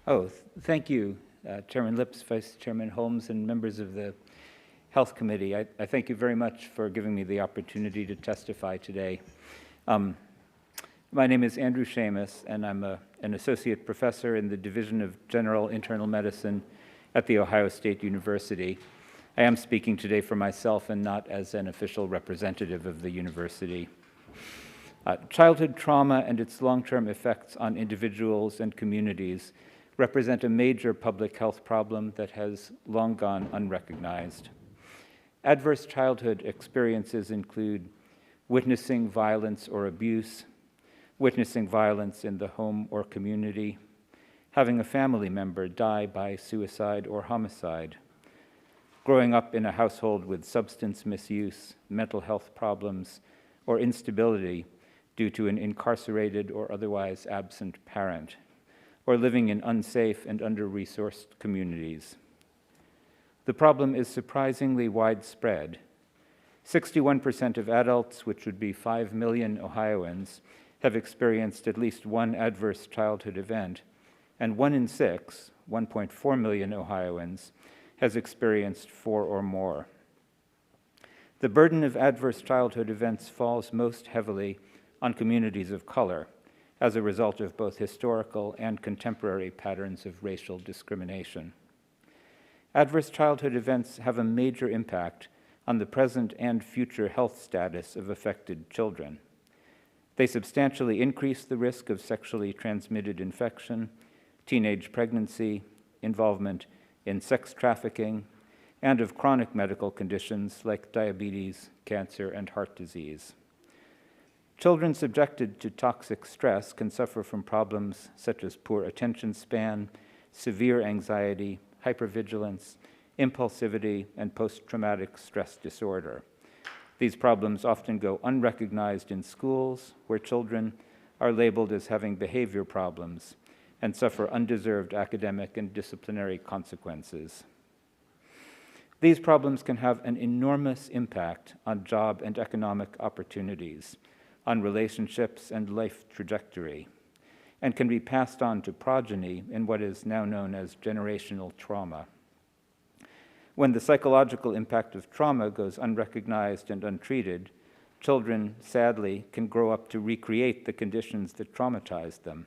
Thank you, Chairman Lips, Vice Chairman Holmes, and members of the Health Committee. I thank you very much for giving me the opportunity to testify today. My name is Andrew Seamus, and I'm an associate professor in the Division of General Internal Medicine at The Ohio State University. I am speaking today for myself and not as an official representative of the university. Childhood trauma and its long-term effects on individuals and communities represent a major public health problem that has long gone unrecognized. Adverse childhood experiences include witnessing violence or abuse, witnessing violence in the home or community, having a family member die by suicide or homicide, growing up in a household with substance misuse, mental health problems, or instability due to an incarcerated or otherwise absent parent, or living in unsafe and under-resourced communities. The problem is surprisingly widespread. 61% of adults, which would be 5 million Ohioans, have experienced at least one adverse childhood event, and 1 in 6, 1.4 million Ohioans, has experienced 4 or more. The burden of adverse childhood events falls most heavily on communities of color, as a result of both historical and contemporary patterns of racial discrimination. Adverse childhood events have a major impact on the present and future health status of affected children. They substantially increase the risk of sexually transmitted infection, teenage pregnancy, involvement in sex trafficking, and of chronic medical conditions like diabetes, cancer, and heart disease. Children subjected to toxic stress can suffer from problems such as poor attention span, severe anxiety, hypervigilance, impulsivity, and post-traumatic stress disorder. These problems often go unrecognized in schools, where children are labeled as having behavior problems and suffer undeserved academic and disciplinary consequences. These problems can have an enormous impact on job and economic opportunities, on relationships and life trajectory, and can be passed on to progeny in what is now known as generational trauma. When the psychological impact of trauma goes unrecognized and untreated, children, sadly, can grow up to recreate the conditions that traumatized them.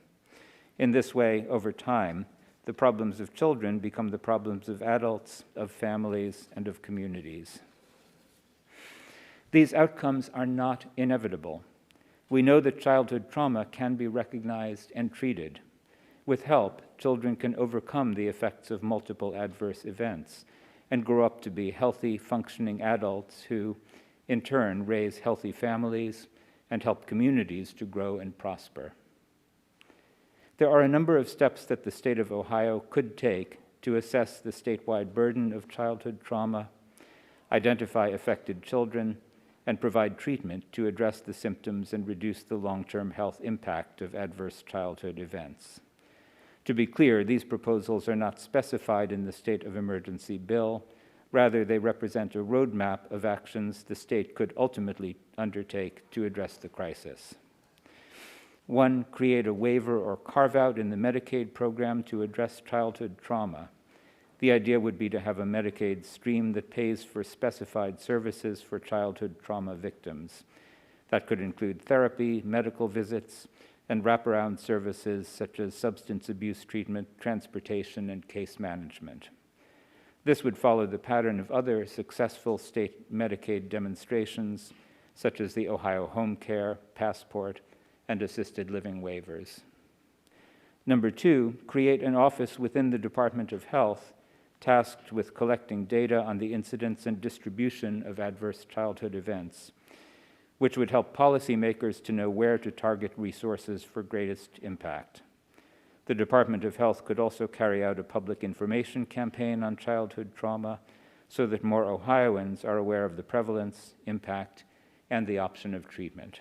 In this way, over time, the problems of children become the problems of adults, of families, and of communities. These outcomes are not inevitable. We know that childhood trauma can be recognized and treated. With help, children can overcome the effects of multiple adverse events and grow up to be healthy, functioning adults who, in turn, raise healthy families and help communities to grow and prosper. There are a number of steps that the state of Ohio could take to assess the statewide burden of childhood trauma, identify affected children, and provide treatment to address the symptoms and reduce the long-term health impact of adverse childhood events. To be clear, these proposals are not specified in the state of emergency bill. Rather, they represent a roadmap of actions the state could ultimately undertake to address the crisis. 1, create a waiver or carve-out in the Medicaid program to address childhood trauma. The idea would be to have a Medicaid stream that pays for specified services for childhood trauma victims. That could include therapy, medical visits, and wraparound services such as substance abuse treatment, transportation, and case management. This would follow the pattern of other successful state Medicaid demonstrations, such as the Ohio Home Care, Passport, and assisted living waivers. Number 2, create an office within the Department of Health tasked with collecting data on the incidence and distribution of adverse childhood events, which would help policymakers to know where to target resources for greatest impact. The Department of Health could also carry out a public information campaign on childhood trauma so that more Ohioans are aware of the prevalence, impact, and the option of treatment.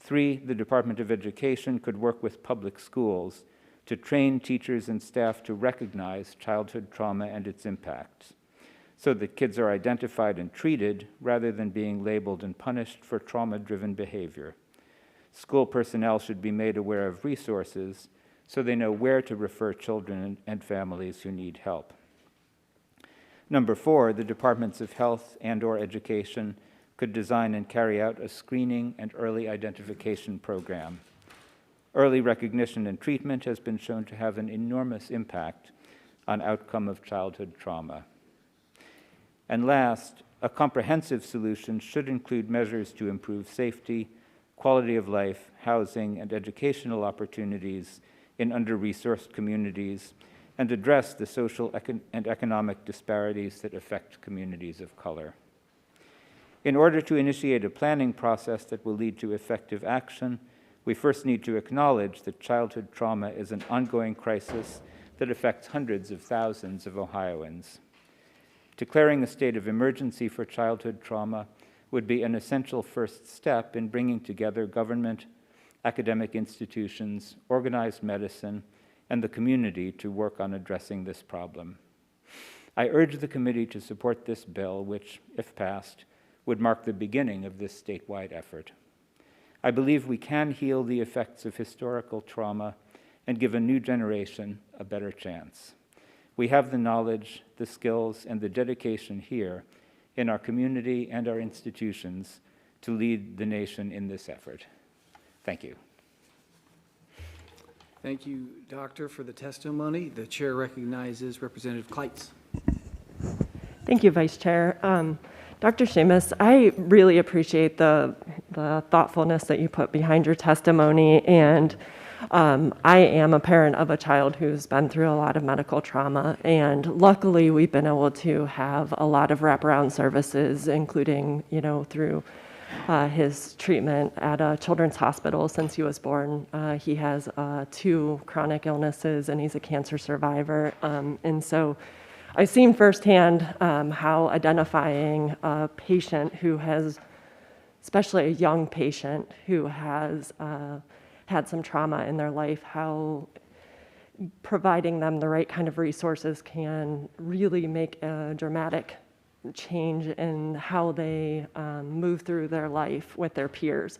3, the Department of Education could work with public schools to train teachers and staff to recognize childhood trauma and its impacts, so that kids are identified and treated rather than being labeled and punished for trauma-driven behavior. School personnel should be made aware of resources so they know where to refer children and families who need help. Number 4, the departments of health and/or education could design and carry out a screening and early identification program. Early recognition and treatment has been shown to have an enormous impact on outcome of childhood trauma. And last, a comprehensive solution should include measures to improve safety, quality of life, housing, and educational opportunities in under-resourced communities, and address the social and economic disparities that affect communities of color. In order to initiate a planning process that will lead to effective action, we first need to acknowledge that childhood trauma is an ongoing crisis that affects hundreds of thousands of Ohioans. Declaring a state of emergency for childhood trauma would be an essential first step in bringing together government, academic institutions, organized medicine, and the community to work on addressing this problem. I urge the committee to support this bill, which, if passed, would mark the beginning of this statewide effort. I believe we can heal the effects of historical trauma and give a new generation a better chance. We have the knowledge, the skills, and the dedication here in our community and our institutions to lead the nation in this effort. Thank you. Thank you, Doctor, for the testimony. The chair recognizes Representative Kleitz. Thank you, Vice Chair. Dr. Seamus, I really appreciate the thoughtfulness that you put behind your testimony, and I am a parent of a child who's been through a lot of medical trauma, and luckily we've been able to have a lot of wraparound services, including, through his treatment at a children's hospital since he was born. He has 2 chronic illnesses, and he's a cancer survivor, and so I've seen firsthand how identifying a patient who has, especially a young patient who has had some trauma in their life, how providing them the right kind of resources can really make a dramatic change in how they move through their life with their peers.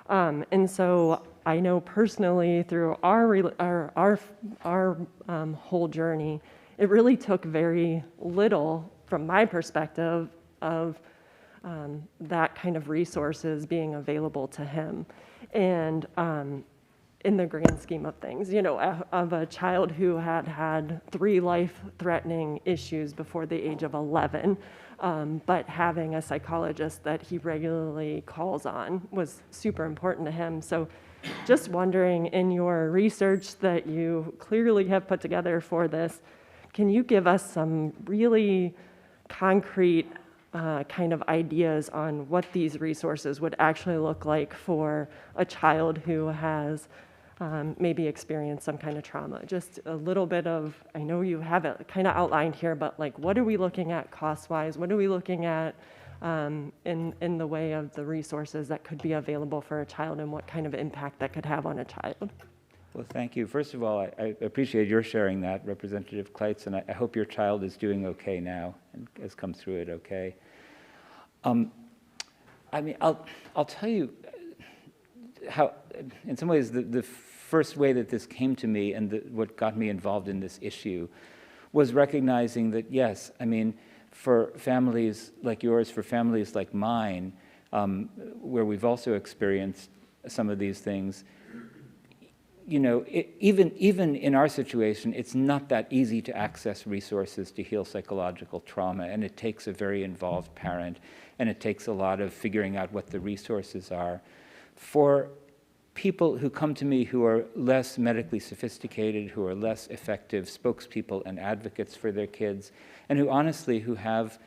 And so I know personally through our whole journey, it really took very little, from my perspective, of that kind of resources being available to him. And in the grand scheme of things, of a child who had 3 life-threatening issues before the age of 11, but having a psychologist that he regularly calls on was super important to him. So just wondering, in your research that you clearly have put together for this, can you give us some really concrete kind of ideas on what these resources would actually look like for a child who has maybe experienced some kind of trauma? Just a little bit of, I know you have it kind of outlined here, but like, what are we looking at cost-wise? What are we looking at in the way of the resources that could be available for a child, and what kind of impact that could have on a child? Well, thank you. First of all, I appreciate your sharing that, Representative Kleitz, and I hope your child is doing okay now and has come through it okay. I'll tell you how, in some ways, the first way that this came to me and what got me involved in this issue was recognizing that, yes, for families like yours, for families like mine, where we've also experienced some of these things, even in our situation, it's not that easy to access resources to heal psychological trauma, and it takes a very involved parent, and it takes a lot of figuring out what the resources are. For people who come to me who are less medically sophisticated, who are less effective spokespeople and advocates for their kids, and who have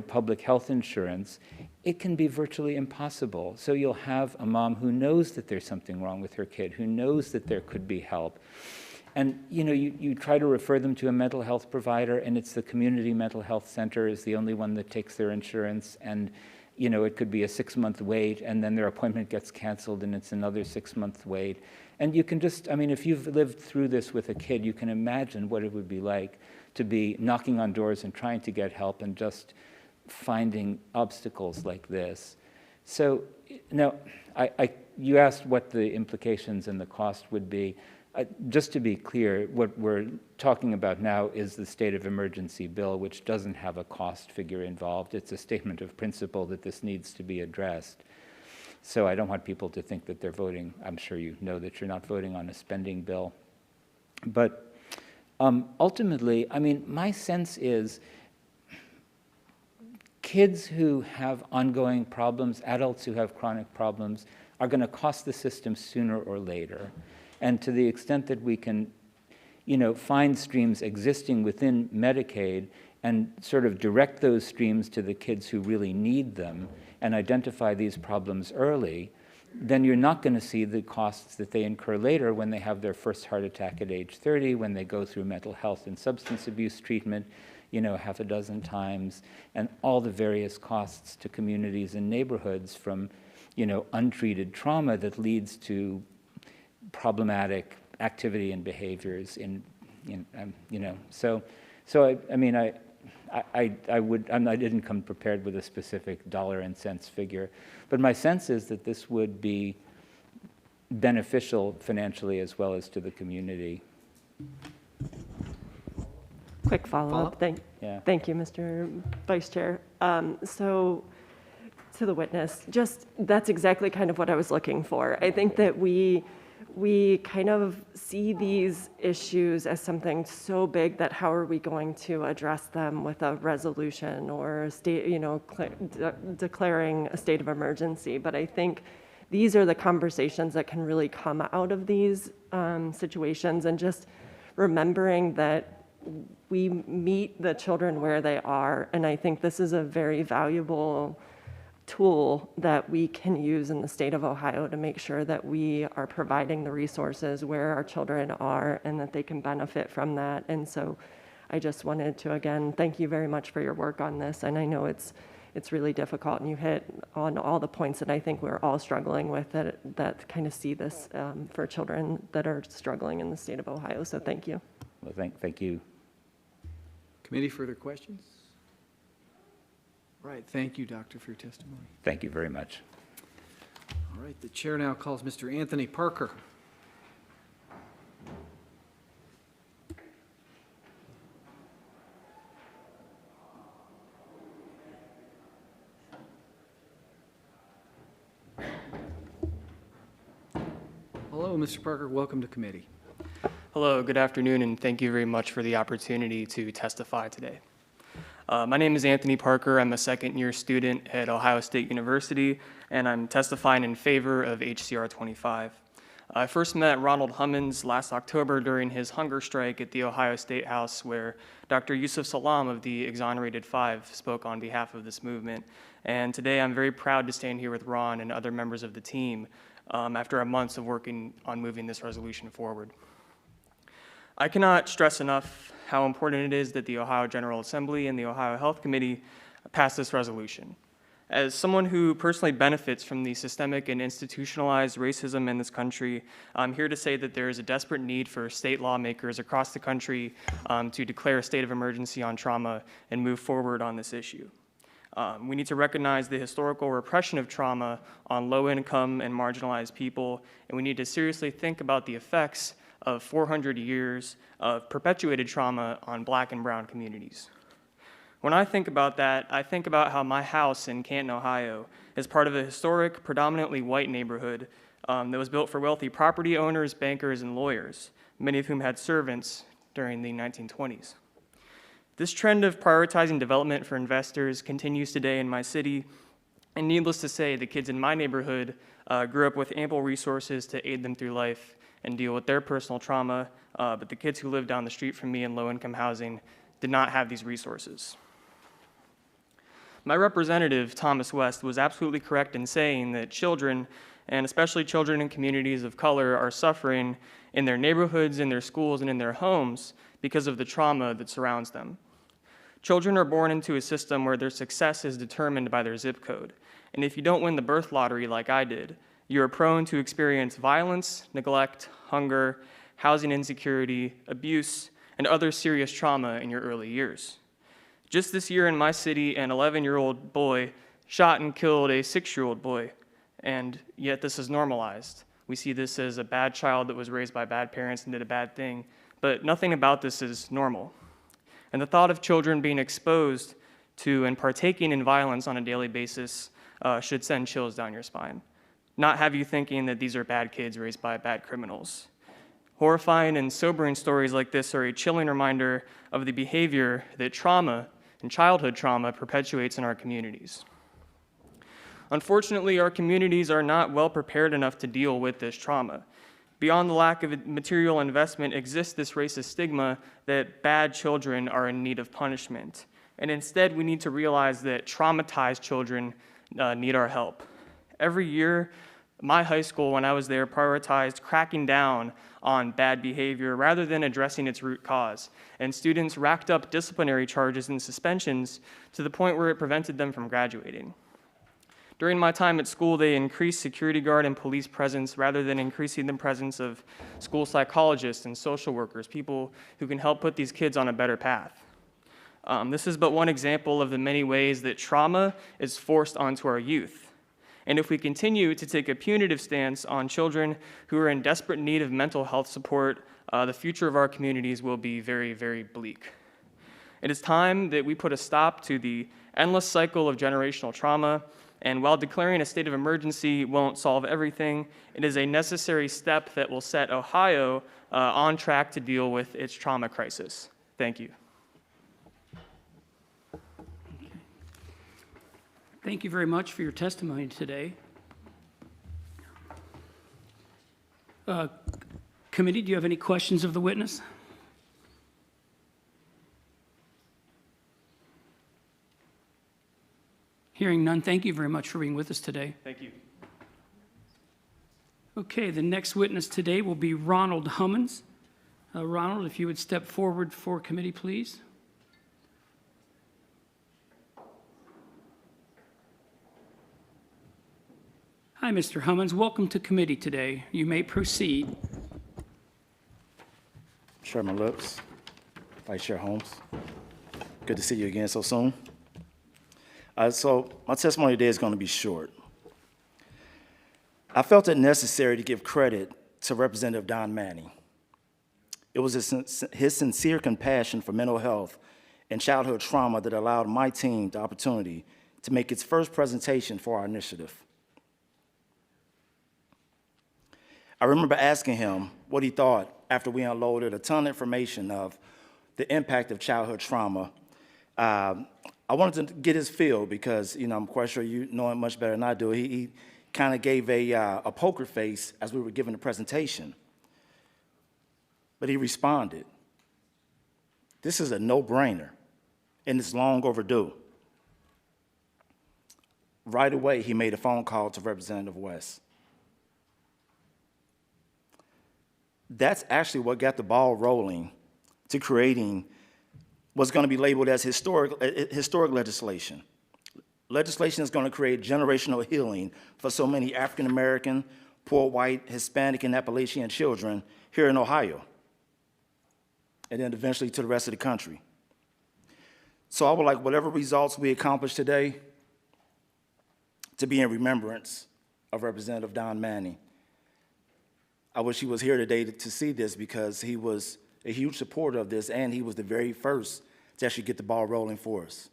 public health insurance, it can be virtually impossible. So you'll have a mom who knows that there's something wrong with her kid, who knows that there could be help. And you try to refer them to a mental health provider, and it's the community mental health center is the only one that takes their insurance, and it could be a 6-month wait, and then their appointment gets canceled, and it's another 6-month wait. And you can just, if you've lived through this with a kid, you can imagine what it would be like to be knocking on doors and trying to get help and just finding obstacles like this. So now, you asked what the implications and the cost would be. Just to be clear, what we're talking about now is the state of emergency bill, which doesn't have a cost figure involved. It's a statement of principle that this needs to be addressed. So I don't want people to think that they're voting. I'm sure you know that you're not voting on a spending bill. But ultimately, I mean, my sense is kids who have ongoing problems, adults who have chronic problems, are going to cost the system sooner or later. And to the extent that we can, find streams existing within Medicaid and sort of direct those streams to the kids who really need them and identify these problems early, then you're not going to see the costs that they incur later when they have their first heart attack at age 30, when they go through mental health and substance abuse treatment, half a dozen times, and all the various costs to communities and neighborhoods from, untreated trauma that leads to problematic activity and behaviors so I mean, I didn't come prepared with a specific dollar and cents figure, but my sense is that this would be beneficial financially as well as to the community. Quick follow-up. Thank you, Mr. Vice Chair. So to the witness, that's exactly kind of what I was looking for. I think that we kind of see these issues as something so big that how are we going to address them with a resolution or a state, declaring a state of emergency. But I think these are the conversations that can really come out of these situations, and just remembering that we meet the children where they are. And I think this is a very valuable tool that we can use in the state of Ohio to make sure that we are providing the resources where our children are and that they can benefit from that. And so I just wanted to, again, thank you very much for your work on this. And I know it's really difficult, and you hit on all the points that I think we're all struggling with that kind of see this for children that are struggling in the state of Ohio. So thank you. Well, thank you. Committee, further questions? All right, thank you, Doctor, for your testimony. Thank you very much. All right, the chair now calls Mr. Anthony Parker. Hello, Mr. Parker, welcome to committee. Hello, good afternoon, and thank you very much for the opportunity to testify today. My name is Anthony Parker. I'm a second-year student at Ohio State University, and I'm testifying in favor of HCR.25. I first met Ronald Hummons last October during his hunger strike at the Ohio State House, where Dr. Yusuf Salam of the Exonerated Five spoke on behalf of this movement. And today I'm very proud to stand here with Ron and other members of the team after months of working on moving this resolution forward. I cannot stress enough how important it is that the Ohio General Assembly and the Ohio Health Committee pass this resolution. As someone who personally benefits from the systemic and institutionalized racism in this country, I'm here to say that there is a desperate need for state lawmakers across the country to declare a state of emergency on trauma and move forward on this issue. We need to recognize the historical repression of trauma on low-income and marginalized people, and we need to seriously think about the effects of 400 years of perpetuated trauma on Black and brown communities. When I think about that, I think about how my house in Canton, Ohio, is part of a historic, predominantly white neighborhood that was built for wealthy property owners, bankers, and lawyers, many of whom had servants during the 1920s. This trend of prioritizing development for investors continues today in my city, and needless to say, the kids in my neighborhood grew up with ample resources to aid them through life and deal with their personal trauma, but the kids who lived down the street from me in low-income housing did not have these resources. My representative, Thomas West, was absolutely correct in saying that children, and especially children in communities of color, are suffering in their neighborhoods, in their schools, and in their homes because of the trauma that surrounds them. Children are born into a system where their success is determined by their zip code, and if you don't win the birth lottery like I did, you are prone to experience violence, neglect, hunger, housing insecurity, abuse, and other serious trauma in your early years. Just this year in my city, an 11-year-old boy shot and killed a 6-year-old boy, and yet this is normalized. We see this as a bad child that was raised by bad parents and did a bad thing, but nothing about this is normal. And the thought of children being exposed to and partaking in violence on a daily basis should send chills down your spine, not have you thinking that these are bad kids raised by bad criminals. Horrifying and sobering stories like this are a chilling reminder of the behavior that trauma and childhood trauma perpetuates in our communities. Unfortunately, our communities are not well prepared enough to deal with this trauma. Beyond the lack of material investment exists this racist stigma that bad children are in need of punishment. And instead, we need to realize that traumatized children need our help. Every year, my high school, when I was there, prioritized cracking down on bad behavior rather than addressing its root cause. And students racked up disciplinary charges and suspensions to the point where it prevented them from graduating. During my time at school, they increased security guard and police presence rather than increasing the presence of school psychologists and social workers, people who can help put these kids on a better path. This is but one example of the many ways that trauma is forced onto our youth. And if we continue to take a punitive stance on children who are in desperate need of mental health support, the future of our communities will be very, very bleak. It is time that we put a stop to the endless cycle of generational trauma. And while declaring a state of emergency won't solve everything, it is a necessary step that will set Ohio on track to deal with its trauma crisis. Thank you. Thank you very much for your testimony today. Committee, do you have any questions of the witness? Hearing none, thank you very much for being with us today. Thank you. Okay, the next witness today will be Ronald Hummons. Ronald, if you would step forward for committee, please. Hi, Mr. Hummons. Welcome to committee today. You may proceed. Chairman Lips, Vice Chair Holmes, good to see you again so soon. So my testimony today is going to be short. I felt it necessary to give credit to Representative Don Manning. It was his sincere compassion for mental health and childhood trauma that allowed my team the opportunity to make its first presentation for our initiative. I remember asking him what he thought after we unloaded a ton of information of the impact of childhood trauma. I wanted to get his feel because, I'm quite sure you know him much better than I do. He kind of gave a poker face as we were giving the presentation. But he responded. This is a no-brainer, and it's long overdue. Right away, he made a phone call to Representative West. That's actually what got the ball rolling to creating what's going to be labeled as historic legislation. Legislation is going to create generational healing for so many African American, poor white, Hispanic, and Appalachian children here in Ohio, and then eventually to the rest of the country. So I would like whatever results we accomplish today to be in remembrance of Representative Don Manning. I wish he was here today to see this because he was a huge supporter of this, and he was the very first to actually get the ball rolling for us.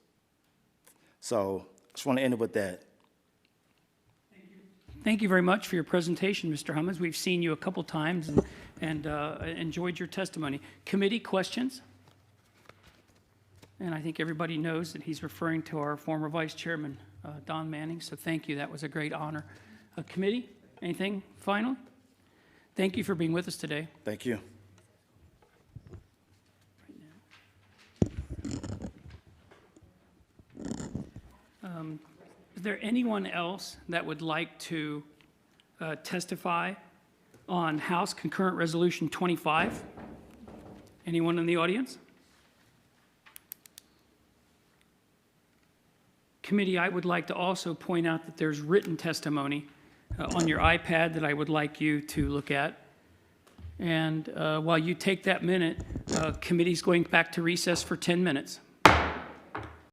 So I just want to end it with that. Thank you very much for your presentation, Mr. Hummons. We've seen you a couple times and enjoyed your testimony. Committee questions? And I think everybody knows that he's referring to our former Vice Chairman, Don Manning, so thank you. That was a great honor. Committee, anything final? Thank you for being with us today. Thank you. Is there anyone else that would like to testify on House Concurrent Resolution 25? Anyone in the audience? Committee, I would like to also point out that there's written testimony on your iPad that I would like you to look at. And while you take that minute, committee's going back to recess for 10 minutes.